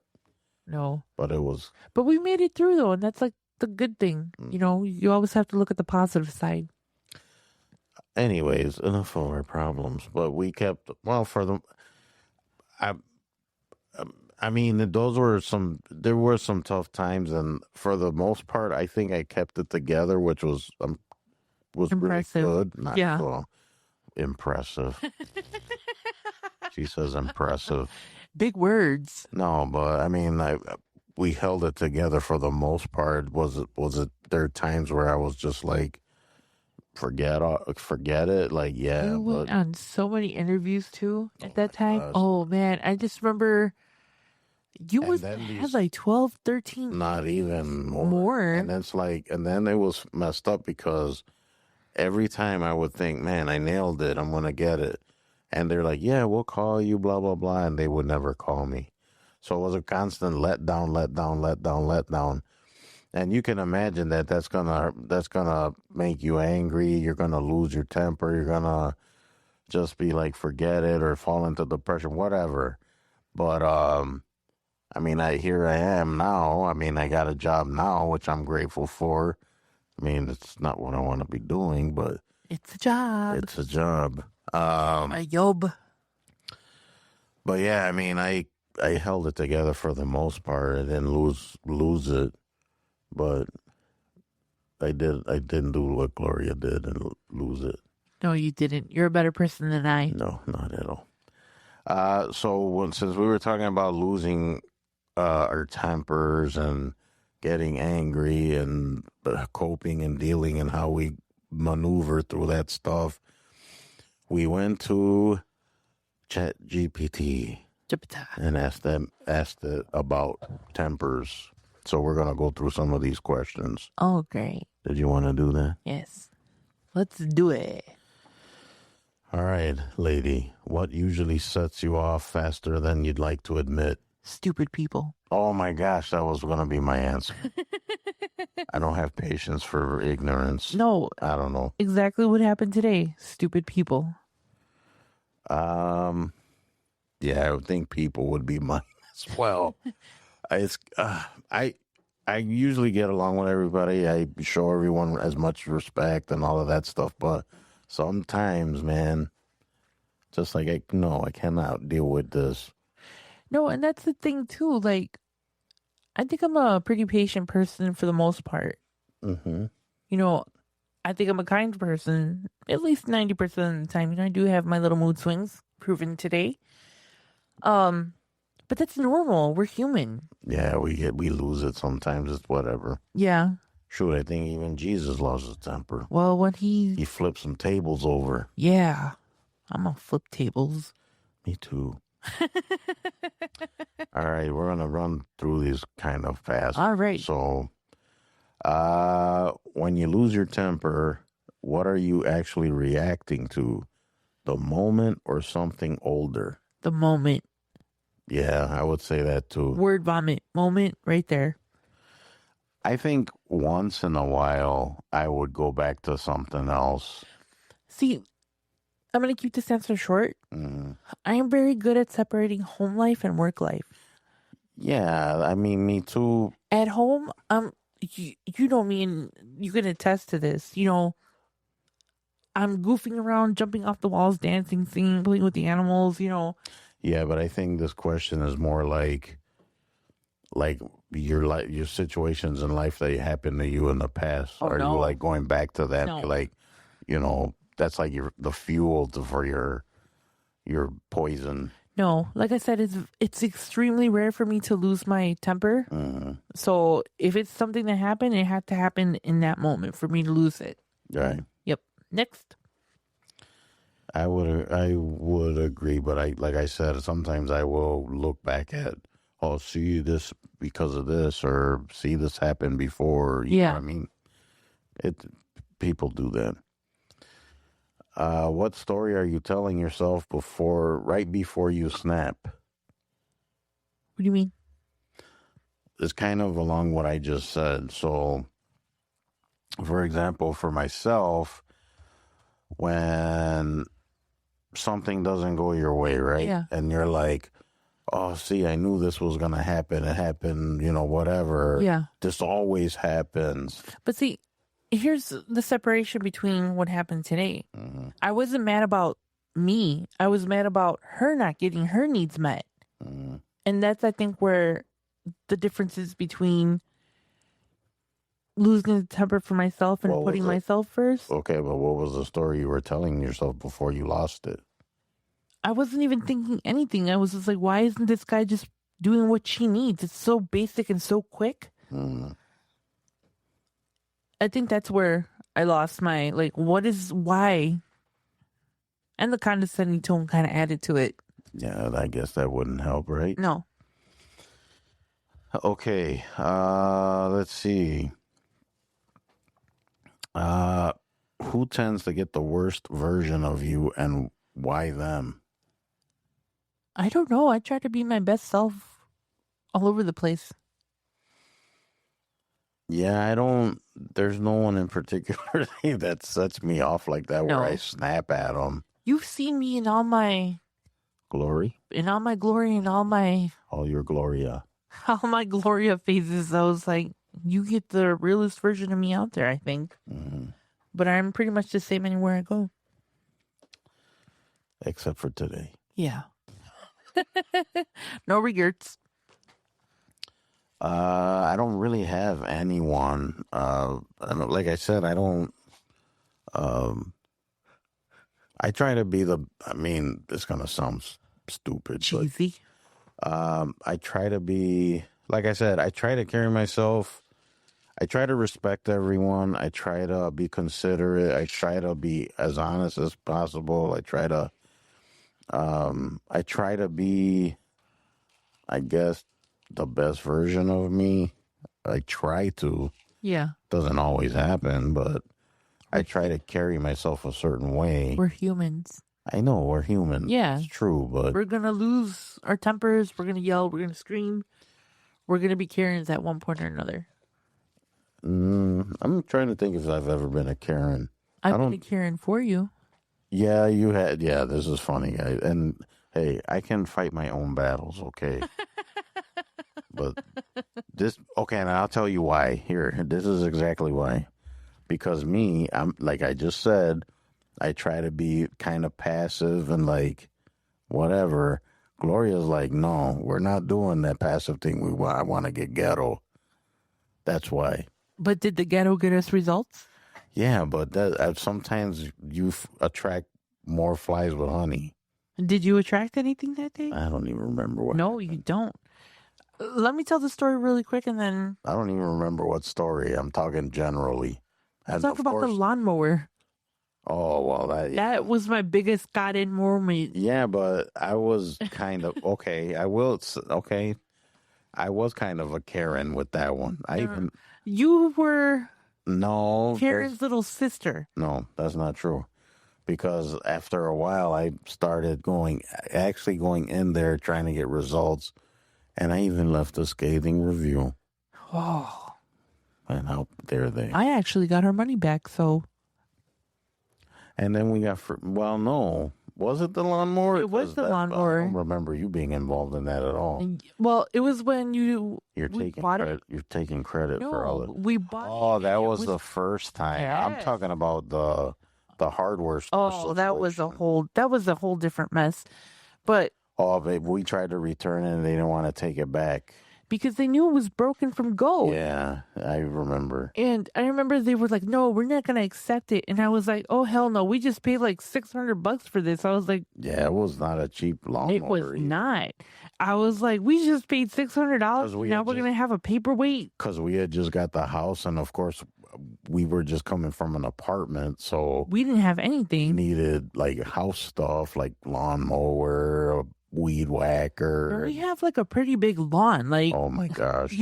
No. But it was. But we made it through though, and that's like the good thing. You always have to look at the positive side. Anyways, enough of our problems. But we kept, there were some tough times, and for the most part, I think I kept it together, which was impressive. Really good. Not yeah. Impressive. She says impressive. Big words. No, but we held it together for the most part. Was it there are times where I was just like, forget it, like, yeah. You went on so many interviews too at that time. Gosh. Oh man, I just remember you had like 12, 13. Not even more. And it's like, and then it was messed up because every time I would think, man, I nailed it, I'm gonna get it, And they're like, yeah, we'll call you, blah, blah, blah. And they would never call me. So it was a constant let down, let down, let down, let down. And you can imagine that that's gonna make you angry. You're gonna lose your temper. You're gonna just be like, forget it, or fall into depression, whatever. But I mean, here I am now. I mean, I got a job now, which I'm grateful for. I mean, it's not what I want to be doing, but It's a job. it's a job. A job. But yeah, I mean, I held it together for the most part. I didn't lose it, but I didn't do what Gloria did and lose it. No, you didn't. You're a better person than I. No, not at all. Since we were talking about losing our tempers and getting angry and coping and dealing and how we maneuver through that stuff, we went to ChatGPT and asked it about tempers. So we're gonna go through some of these questions. Oh, great. Did you want to do that? Yes. Let's do it. All right, lady. What usually sets you off faster than you'd like to admit? Stupid people. Oh my gosh, that was gonna be my answer. I don't have patience for ignorance. No, I don't know. exactly what happened today. Stupid people. Yeah, I would think people would be mine as well. I usually get along with everybody. I show everyone as much respect and all of that stuff, but sometimes, man, just like I cannot deal with this. No, and that's the thing too. Like, I think I'm a pretty patient person for the most part. Mm-hmm. You know, I think I'm a kind person at least 90% of the time. You know, I do have my little mood swings, proven today. But that's normal. We're human. Yeah, we lose it sometimes. It's whatever. Yeah. Shoot, I think even Jesus lost his temper. Well, when He flipped some tables over. yeah, I'm gonna flip tables. Me too. All right, we're gonna run through these kind of fast. All right. So, when you lose your temper, what are you actually reacting to? The moment or something older? The moment. Yeah, I would say that too. Word vomit. Moment right there. I think once in a while I would go back to something else. See, I'm going to keep this answer short. I am very good at separating home life and work life. Yeah, I mean, me too. At home, you know me, and you can attest to this. You know, I'm goofing around, jumping off the walls, dancing, singing, playing with the animals, you know. Yeah, but I think this question is more like your situations in life that happened to you in the past. Oh, Are no. you like going back to that? No. Like, you know, that's like the fuel for your poison. No, like I said, it's extremely rare for me to lose my temper. Mm-hmm. So if it's something that happened, it had to happen in that moment for me to lose it. Right. Yep. Next. I would agree, but like I said, sometimes I will look back at, oh, see this because of this, or see this happen before. You know Yeah. what I mean, people do that. What story are you telling yourself right before you snap? What do you mean? It's kind of along what I just said. So, for example, for myself, when something doesn't go your way, right? Yeah. And you're like, oh, see, I knew this was going to happen. It happened, whatever. Yeah. This always happens. But see, here's the separation between what happened today. Mm-hmm. I wasn't mad about me. I was mad about her not getting her needs met. Mm-hmm. And that's, I think, where the difference is between losing the temper for myself and putting myself first. Okay, but what was the story you were telling yourself before you lost it? I wasn't even thinking anything. I was just like, why isn't this guy just doing what she needs? It's so basic and so quick. Mm-hmm. I think that's where I lost my, why? And the condescending tone kind of added to it. Yeah, I guess that wouldn't help, right? No. Okay, let's see. Who tends to get the worst version of you and Why them? I don't know. I try to be my best self all over the place. Yeah, I don't. There's no one in particular that sets me off like that where I No. snap at them. You've seen me in all my Glory, glory, and all my your Gloria. Gloria phases. I was like, you get the realest version of me out there, I think. Mhm. But I'm pretty much the same anywhere I go. Except for today. Yeah. No regrets. I don't really have anyone. Like I said, I don't. I try to be the. I mean, it's gonna sound stupid, Cheesy. but I try to be. Like I said, I try to carry myself. I try to respect everyone. I try to be considerate. I try to be as honest as possible. I try to. I try to be, I guess, the best version of me. I try to. Yeah. Doesn't always happen, but I try to carry myself a certain way. We're humans. I know we're human. Yeah. It's true, but We're going to lose our tempers. We're going to yell. We're going to scream. We're going to be Karens at one point or another. I'm trying to think if I've ever been a Karen. I've been a Karen for you. Yeah, you had. Yeah, this is funny, guys. And hey, I can fight my own battles, okay? But okay, and I'll tell you why. Here, this is exactly why. Because I'm like I just said, I try to be kind of passive and like whatever. Gloria's like, no, we're not doing that passive thing. I want to get ghetto. That's why. But did the ghetto get us results? Yeah, but sometimes you attract more flies with honey. Did you attract anything that day? I don't even remember what. No, you don't. Let me tell the story really quick and then. I don't even remember what story. I'm talking generally. Let's talk about the lawnmower. Oh, well, that was my biggest got-in moment. Yeah, but I was kind of, okay, I was kind of a Karen with that one. You were No. Karen's little sister. No, that's not true. Because after a while, I started going in there trying to get results. And I even left a scathing review. Oh. And how dare they? I actually got her money back, so. And then we got, no. Was it the lawnmower? It was the lawnmower. I don't remember you being involved in that at all. Well, it was when you're taking credit. You're taking credit for all of it. We bought. Oh, that was the first time. Yes. I'm talking about the hardware store. Oh, that was a whole different mess. But babe, we tried to return it and they didn't want to take it back. Because they knew it was broken from Go. Yeah, I remember. And I remember they were like, no, we're not going to accept it. And I was like, oh, hell no. We just paid like $600 for this. I was like. Yeah, it was not a cheap lawnmower. It was not. I was like, we just paid $600. Now we're going to have a paperweight. Because we had just got the house. And of course, we were just coming from an apartment. So we didn't have anything. Needed like house stuff like lawnmower, weed whacker. We have like a pretty big lawn, like, oh my gosh,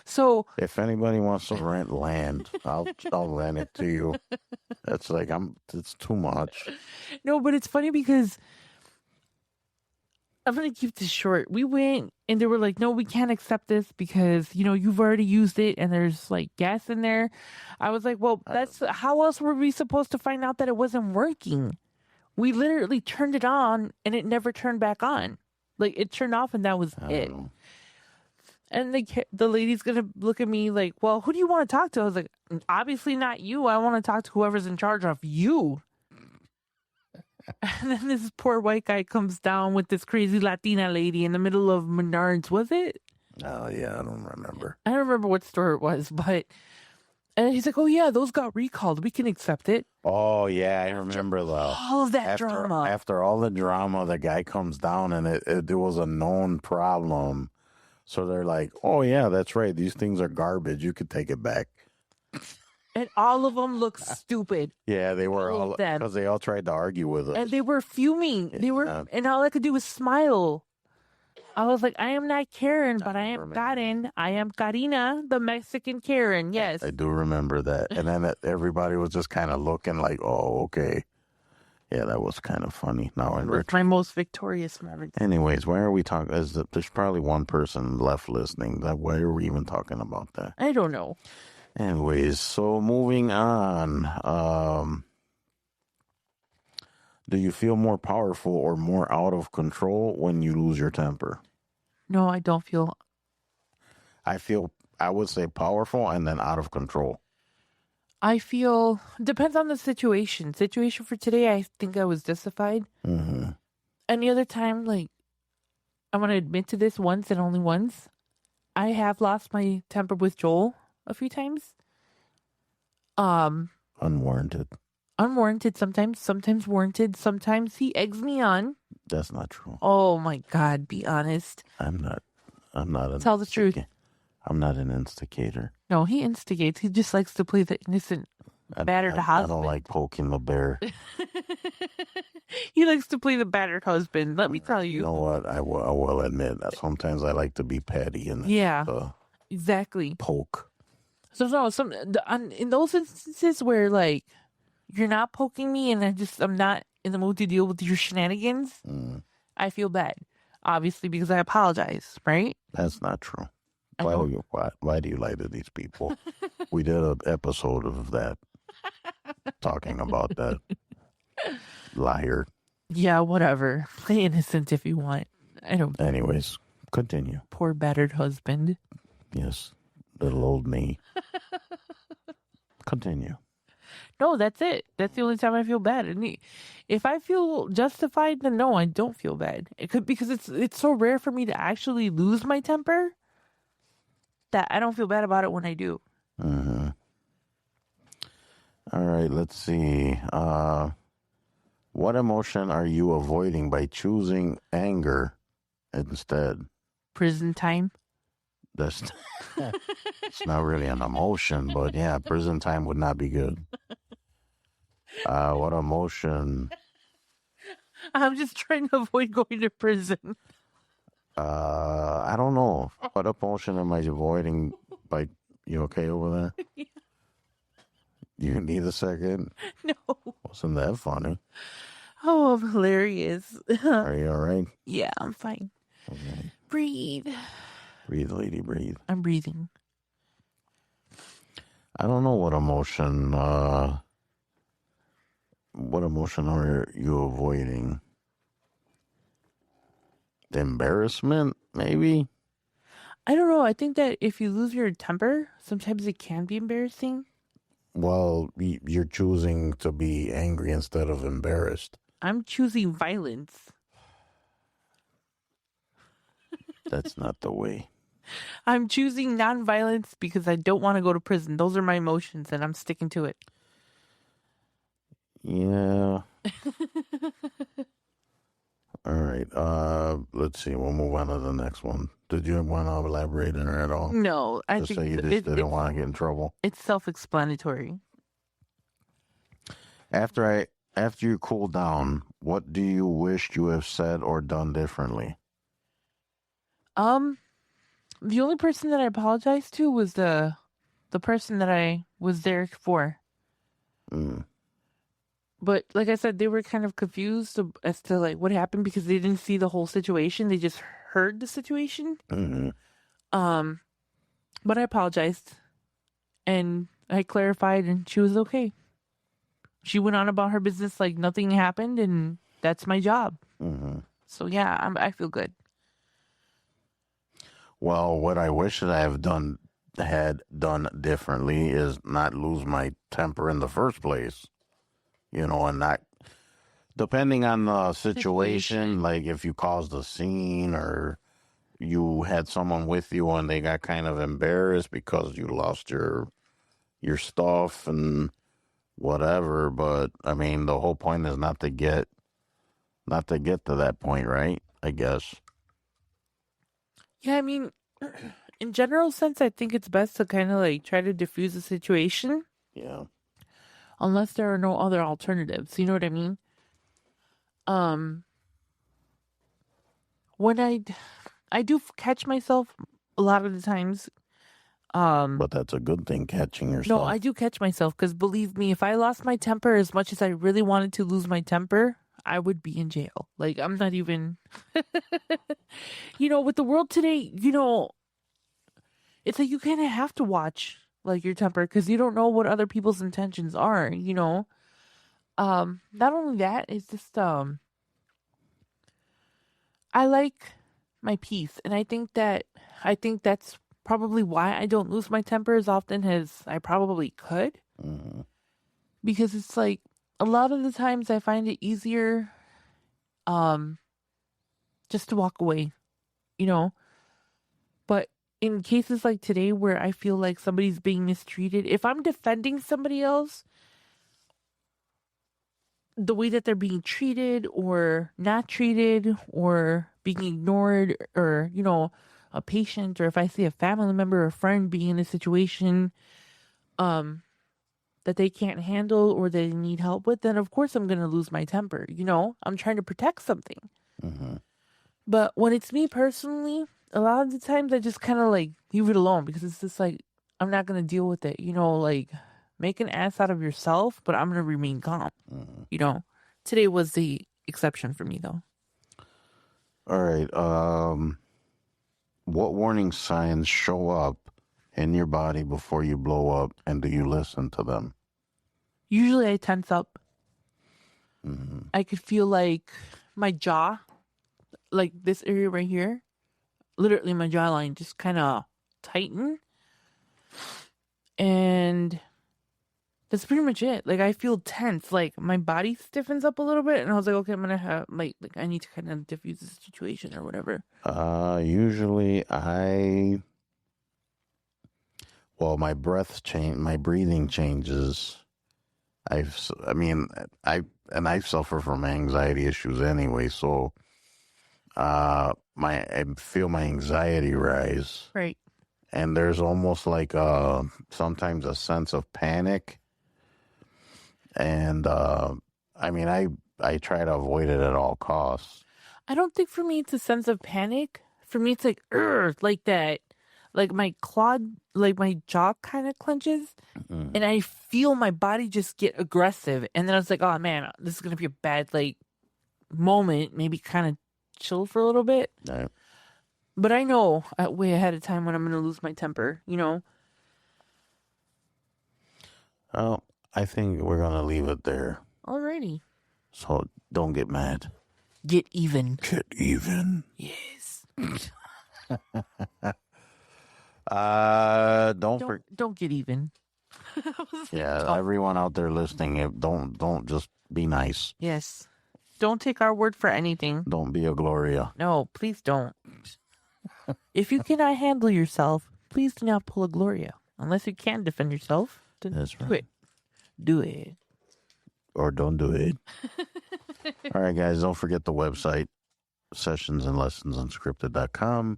so if anybody wants to rent land, I'll rent it to you. That's like it's too much. No, but it's funny because I'm gonna keep this short. We went and they were like, no, we can't accept this because you've already used it and there's like gas in there. I was like, well, that's how else were we supposed to find out that it wasn't working? We literally turned it on and it never turned back on. Like it turned off and that was it. Know. And the lady's going to look at me like, well, who do you want to talk to? I was like, obviously not you. I want to talk to whoever's in charge of you. And then this poor white guy comes down with this crazy Latina lady in the middle of Menards, was it? Oh, yeah, I don't remember. I don't remember what store it was, but... And he's like, oh, yeah, those got recalled. We can accept it. Oh, yeah, I remember though. All of that drama. After all the drama, the guy comes down and it was a known problem. So they're like, oh, yeah, that's right. These things are garbage. You could take it back. And all of them look stupid. Yeah, they were all because they all tried to argue with us. And they were fuming. And all I could do was smile. I was like, I am not Karen, but I am Karen. I am Karina, the Mexican Karen. Yes. I do remember that. And then everybody was just kind of looking like, oh, okay. Yeah, that was kind of funny. Now in It's my most victorious moment. Anyways, why are we talking? There's probably one person left listening. Why are we even talking about that? I don't know. Anyways, so moving on. Do you feel more powerful or more out of control when you lose your temper? No, I don't feel. I would say powerful and then out of control. I feel depends on the situation. Situation for today, I think I was justified. Mm-hmm. Any other time, like I want to admit to this once and only once, I have lost my temper with Joel a few times. Unwarranted. Unwarranted sometimes warranted. Sometimes he eggs me on. That's not true. Oh my God, be honest. I'm not. Tell the truth. I'm not an instigator. No, he instigates. He just likes to play the innocent, battered husband. I don't like poking the bear. He likes to play the battered husband. Let me tell you. You know what? I will admit that sometimes I like to be petty and exactly poke. So no, in those instances where like you're not poking me and I'm not in the mood to deal with your shenanigans, I feel bad. Obviously, because I apologize, right? That's not true. Why do you lie to these people? We did an episode of that, talking about that. Liar. Yeah, whatever. Play innocent if you want. I don't. Anyways, continue. Poor battered husband. Yes, little old me. Continue. No, that's it. That's the only time I feel bad. And if I feel justified, then no, I don't feel bad. It could because it's so rare for me to actually lose my temper that I don't feel bad about it when I do. Mm-hmm. All right, let's see. What emotion are you avoiding by choosing anger instead? Prison time. It's not really an emotion, but yeah, prison time would not be good. What emotion? I'm just trying to avoid going to prison. I don't know. What emotion am I avoiding by... You okay over there? Yeah. You need a second? No. Wasn't that funny? Oh, I'm hilarious. Are you all right? Yeah, I'm fine. Okay. Breathe. Breathe, lady, breathe. I'm breathing. I don't know what emotion... What emotion are you avoiding? The embarrassment, maybe? I don't know. I think that if you lose your temper, sometimes it can be embarrassing. Well, you're choosing to be angry instead of embarrassed. I'm choosing violence. That's not the way. I'm choosing nonviolence because I don't want to go to prison. Those are my emotions, and I'm sticking to it. Yeah. All right. Let's see. We'll move on to the next one. Did you want to elaborate on it at all? No, I Just think so you just didn't want to get in trouble. It's self-explanatory. After you cool down, what do you wish you have said or done differently? The only person that I apologized to was the person that I was there for. But like I said, they were kind of confused as to like what happened because they didn't see the whole situation. They just heard the situation. Mm-hmm. But I apologized and I clarified and she was okay. She went on about her business like nothing happened and that's my job. Mm-hmm. So yeah, I feel good. Well, what I wish that I had done differently is not lose my temper in the first place. You know, and not, depending on the situation, like if you caused a scene or you had someone with you and they got kind of embarrassed because you lost your stuff and whatever. But I mean, the whole point is not to get to that point, right? I guess. Yeah, I mean, in general sense, I think it's best to kind of like try to diffuse the situation. Yeah. Unless there are no other alternatives. You know what I mean? When I do catch myself a lot of the times But that's a good thing, catching yourself. No, I do catch myself because believe me, if I lost my temper as much as I really wanted to lose my temper, I would be in jail. Like, I'm not even, with the world today, it's like you kind of have to watch like your temper because you don't know what other people's intentions are, Not only that, it's just, I like my peace. And I think that's probably why I don't lose my temper as often as I probably could. Mm-hmm. Because it's like a lot of the times I find it easier just to walk away, But in cases like today where I feel like somebody's being mistreated, if I'm defending somebody else, the way that they're being treated or not treated or being ignored or, a patient, or if I see a family member or friend being in a situation that they can't handle or they need help with, then of course I'm going to lose my temper. I'm trying to protect something. Mm-hmm. But when it's me personally, a lot of the times I just kind of like leave it alone because it's just like, I'm not going to deal with it. Like make an ass out of yourself, but I'm going to remain calm. Mm-hmm. Today was the exception for me though. All right. What warning signs show up in your body before you blow up, and do you listen to them? Usually I tense up. Mm-hmm. I could feel like my jaw, like this area right here, literally my jawline just kind of tighten. And that's pretty much it. Like I feel tense, like my body stiffens up a little bit, and I was like, okay, I'm gonna have like I need to kind of diffuse the situation or whatever. Usually my breathing changes. I suffer from anxiety issues anyway, so I feel my anxiety rise. Right. And there's almost like sometimes a sense of panic. And I try to avoid it at all costs. I don't think for me it's a sense of panic. For me it's like like that. Like my jaw kind of clenches, and I feel my body just get aggressive. And then I was like, oh man, this is gonna be a bad moment. Maybe kind of chill for a little bit. Right. But I know way ahead of time when I'm gonna lose my temper. Well, I think we're gonna leave it there. Alrighty. So don't get mad. Get even. Get even. Yes. Don't get even. Yeah, everyone out there listening, don't just be nice. Yes. Don't take our word for anything. Don't be a Gloria. No, please don't. If you cannot handle yourself, please do not pull a Gloria. Unless you can defend yourself, then That's do right. it. Do it. Or don't do it. All right, guys, don't forget the website, sessionsandlessonsunscripted.com.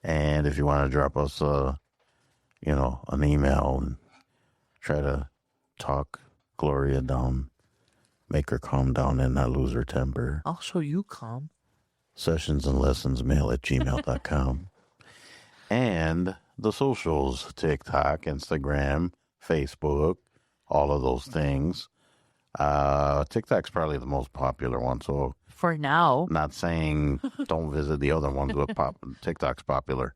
And if you want to drop us, an email and try to talk Gloria down, make her calm down and not lose her temper. I'll show you calm. sessionsandlessonsmail@gmail.com. And the socials, TikTok, Instagram, Facebook, all of those things. TikTok's probably the most popular one, so For now. not saying don't visit the other ones, but TikTok's popular.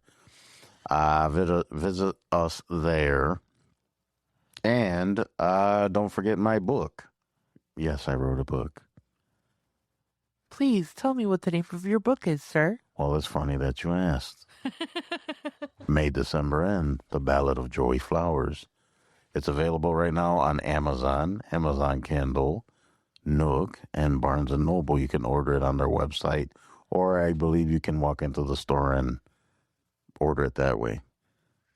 Visit us there. And don't forget my book. Yes, I wrote a book. Please tell me what the name of your book is, sir. Well, it's funny that you asked. May December End, The Ballad of Joey Flowers. It's available right now on Amazon, Amazon Kindle, Nook, and Barnes & Noble. You can order it on their website, or I believe you can walk into the store and order it that way.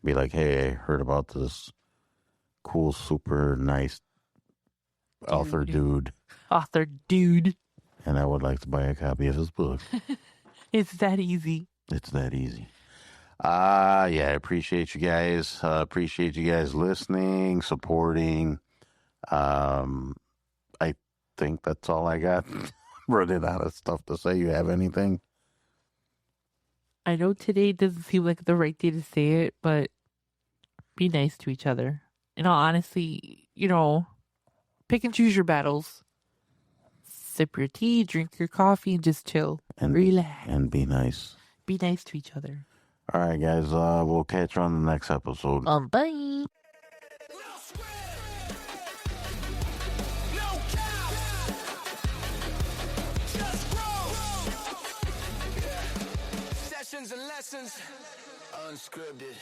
Be like, hey, I heard about this cool, super nice author dude, and I would like to buy a copy of his book. It's that easy. It's that easy. I appreciate you guys. Appreciate you guys listening, supporting. I think that's all I got. Running out of stuff to say. You have anything? I know today doesn't seem like the right day to say it, but Be nice to each other. In all honesty, pick and choose your battles. Sip your tea, drink your coffee, and just chill. And relax. And be nice. Be nice to each other. All right, guys. We'll catch you on the next episode. Bye. Sessions and lessons unscripted.